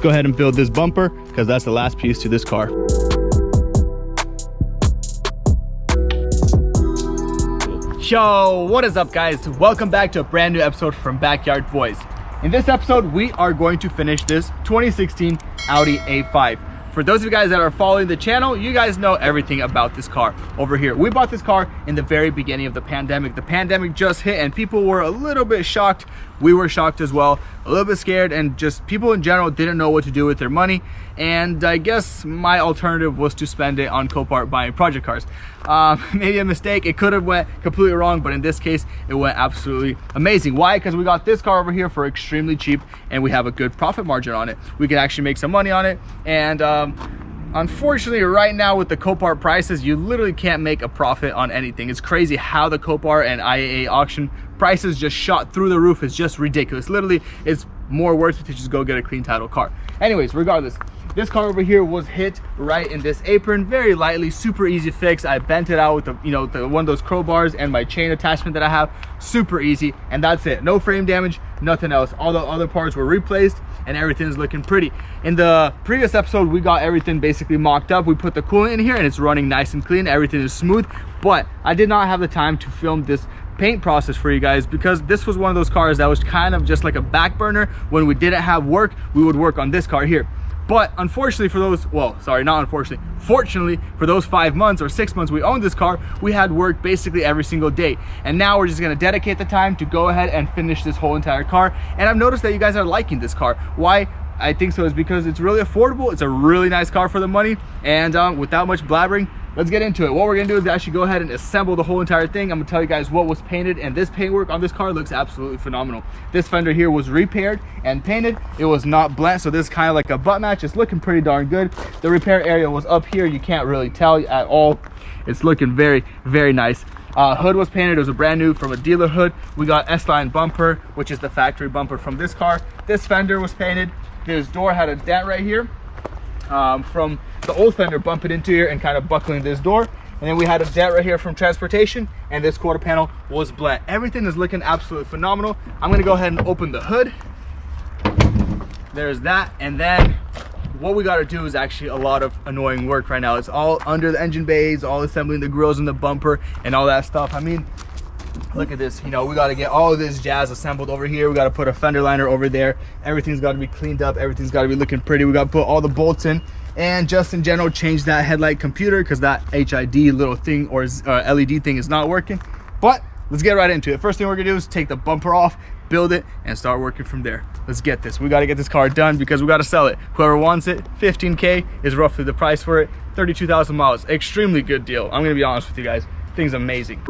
let's go ahead and build this bumper because that's the last piece to this car. Yo, what is up guys? Welcome back to a brand new episode from Backyard Boys. In this episode, we are going to finish this 2016 Audi A5. For those of you guys that are following the channel, you guys know everything about this car over here. We bought this car in the very beginning of the pandemic. The pandemic just hit and people were a little bit shocked. We were shocked as well, a little bit scared, and just people in general didn't know what to do with their money. And I guess my alternative was to spend it on COPART buying project cars. Maybe a mistake. It could have went completely wrong, but in this case, it went absolutely amazing. Why? Because we got this car over here for extremely cheap and we have a good profit margin on it. We can actually make some money on it. And unfortunately, right now with the COPART prices, you literally can't make a profit on anything. It's crazy how the COPART and IAA auction prices just shot through the roof. It's just ridiculous. Literally, it's more worth it to just go get a clean title car. Anyways, regardless, this car over here was hit right in this apron, very lightly, super easy fix. I bent it out with the, one of those crowbars and my chain attachment that I have, super easy, and that's it. No frame damage, nothing else. All the other parts were replaced and everything's looking pretty. In the previous episode, we got everything basically mocked up. We put the coolant in here and it's running nice and clean. Everything is smooth, but I did not have the time to film this paint process for you guys because this was one of those cars that was kind of just like a back burner. When we didn't have work, we would work on this car here. But unfortunately for those, well, sorry, not unfortunately, fortunately for those 5 months or 6 months we owned this car, we had work basically every single day. And now we're just gonna dedicate the time to go ahead and finish this whole entire car. And I've noticed that you guys are liking this car. Why I think so is because it's really affordable. It's a really nice car for the money. And without much blabbering, let's get into it. What we're gonna do is actually go ahead and assemble the whole entire thing. I'm gonna tell you guys what was painted, and this paintwork on this car looks absolutely phenomenal. This fender here was repaired and painted. It was not blent, so this is kind of like a butt match. It's looking pretty darn good. The repair area was up here. You can't really tell at all. It's looking very, very nice. Hood was painted. It was a brand new from a dealer hood. We got S-line bumper, which is the factory bumper from this car. This fender was painted. This door had a dent right here from the old fender bumping into here and kind of buckling this door. And then we had a dent right here from transportation, and this quarter panel was blent. Everything is looking absolutely phenomenal. I'm gonna go ahead and open the hood. There's that. And then what we got to do is actually a lot of annoying work right now. It's all under the engine bays, all assembling the grills and the bumper and all that stuff. I mean, look at this. You know, we got to get all of this jazz assembled over here. We got to put a fender liner over there. Everything's got to be cleaned up. Everything's got to be looking pretty. We got to put all the bolts in, and just in general change that headlight computer because that HID little thing or LED thing is not working. But let's get right into it. First thing we're gonna do is take the bumper off, build it, and start working from there. Let's get this. We got to get this car done because we got to sell it. Whoever wants it, 15K is roughly the price for it. 32,000 miles. Extremely good deal. I'm gonna be honest with you guys. Thing's amazing.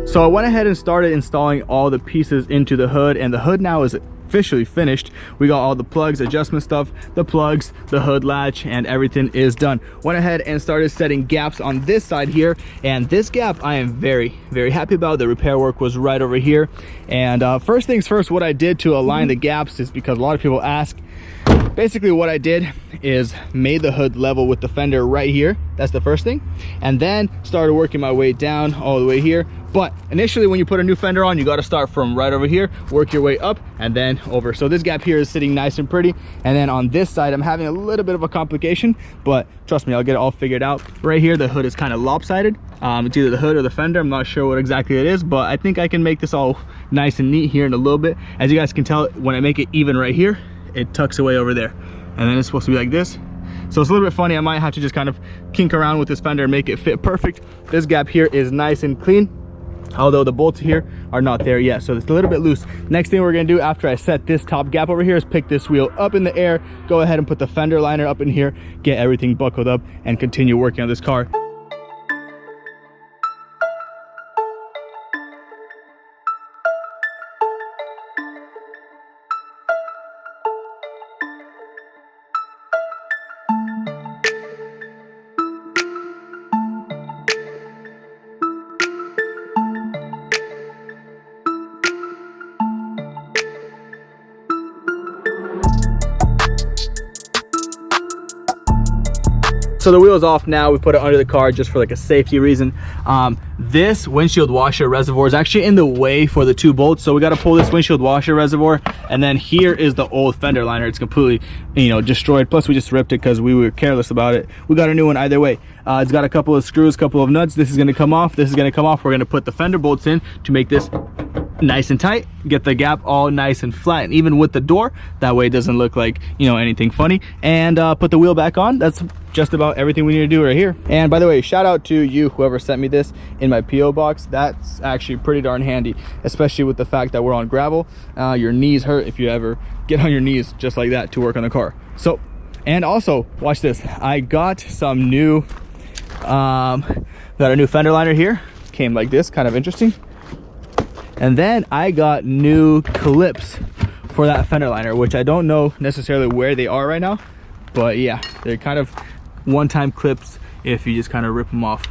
So I went ahead and started installing all the pieces into the hood, and the hood now is officially finished. We got all the plugs, adjustment stuff, the plugs, the hood latch, and everything is done. Went ahead and started setting gaps on this side here, and this gap I am very, very happy about. The repair work was right over here. And first things first, what I did to align the gaps is because a lot of people ask, basically what I did is made the hood level with the fender right here. That's the first thing. And then started working my way down all the way here. But initially when you put a new fender on, you got to start from right over here, work your way up and then over. So this gap here is sitting nice and pretty. And then on this side, I'm having a little bit of a complication, but trust me, I'll get it all figured out. Right here, the hood is kind of lopsided. It's either the hood or the fender. I'm not sure what exactly it is, but I think I can make this all nice and neat here in a little bit. As you guys can tell, when I make it even right here, it tucks away over there. And then it's supposed to be like this. So it's a little bit funny. I might have to just kind of kink around with this fender and make it fit perfect. This gap here is nice and clean, although the bolts here are not there yet, so it's a little bit loose. Next thing we're gonna do after I set this top gap over here is pick this wheel up in the air, go ahead and put the fender liner up in here, get everything buckled up, and continue working on this car. So the wheel is off now. We put it under the car just for like a safety reason. This windshield washer reservoir is actually in the way for the 2 bolts, so we got to pull this windshield washer reservoir, and then here is the old fender liner. It's completely, you know, destroyed. Plus we just ripped it because we were careless about it. We got a new one either way. It's got a couple of screws, couple of nuts. This is going to come off, this is going to come off. We're going to put the fender bolts in to make this nice and tight, get the gap all nice and flat, and even with the door, that way it doesn't look like, you know, anything funny. And put the wheel back on. That's just about everything we need to do right here. And by the way, shout out to you, whoever sent me this in my PO box. That's actually pretty darn handy, especially with the fact that we're on gravel. Your knees hurt if you ever get on your knees just like that to work on the car. So, and also watch this, I got some new got a new fender liner here. Came like this, kind of interesting. And then I got new clips for that fender liner, which I don't know necessarily where they are right now, but yeah, they're kind of one-time clips if you just kind of rip them off.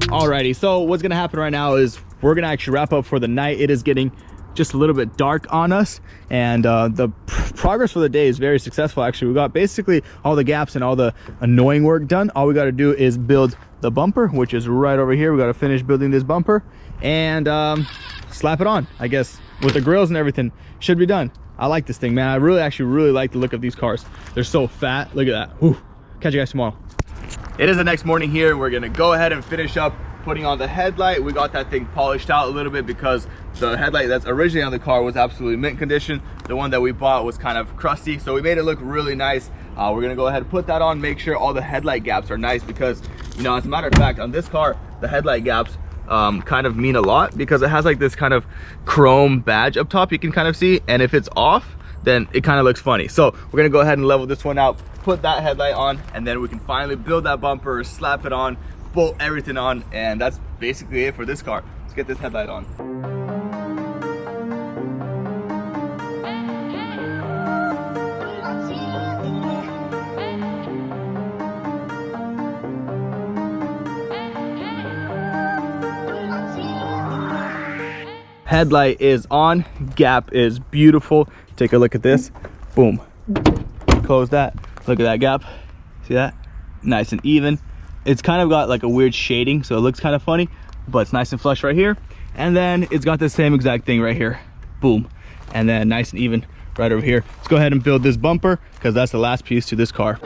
Alrighty, so what's gonna happen right now is we're gonna actually wrap up for the night. It is getting just a little bit dark on us, and the progress for the day is very successful. Actually, we got basically all the gaps and all the annoying work done. All we got to do is build the bumper, which is right over here. We got to finish building this bumper and slap it on, I guess, with the grills and everything. Should be done. I like this thing, man. I really like the look of these cars. They're so fat. Look at that. Whew. Catch you guys tomorrow. It is the next morning here, and we're gonna go ahead and finish up putting on the headlight. We got that thing polished out a little bit because the headlight that's originally on the car was absolutely mint condition. The one that we bought was kind of crusty, so we made it look really nice. We're gonna go ahead and put that on, make sure all the headlight gaps are nice, because, you know, as a matter of fact, on this car, the headlight gaps kind of mean a lot, because it has like this kind of chrome badge up top you can kind of see, and if it's off, then it kind of looks funny. So we're gonna go ahead and level this one out, put that headlight on, and then we can finally build that bumper, slap it on, bolt everything on, and that's basically it for this car. Let's get this headlight on. Headlight is on, gap is beautiful. Take a look at this, boom. Close that, look at that gap, see that? Nice and even. It's kind of got like a weird shading, so it looks kind of funny, but it's nice and flush right here. And then it's got the same exact thing right here, boom. And then nice and even right over here. Let's go ahead and build this bumper, because that's the last piece to this car.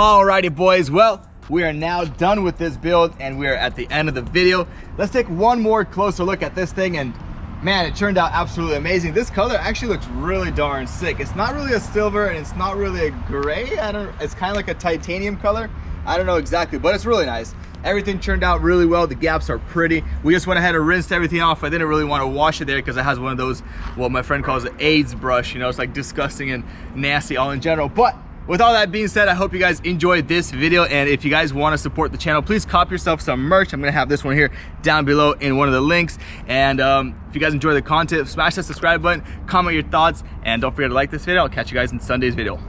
Alrighty boys, well, we are now done with this build and we are at the end of the video. Let's take one more closer look at this thing, and man, it turned out absolutely amazing. This color actually looks really darn sick. It's not really a silver and it's not really a gray. It's kind of like a titanium color. I don't know exactly, but it's really nice. Everything turned out really well. The gaps are pretty. We just went ahead and rinsed everything off. I didn't really want to wash it there because it has one of those, what my friend calls an AIDS brush. You know, it's like disgusting and nasty all in general. But with all that being said, I hope you guys enjoyed this video, and if you guys want to support the channel, please cop yourself some merch. I'm gonna have this one here down below in one of the links. And if you guys enjoy the content, smash that subscribe button, comment your thoughts, and don't forget to like this video. I'll catch you guys in Sunday's video.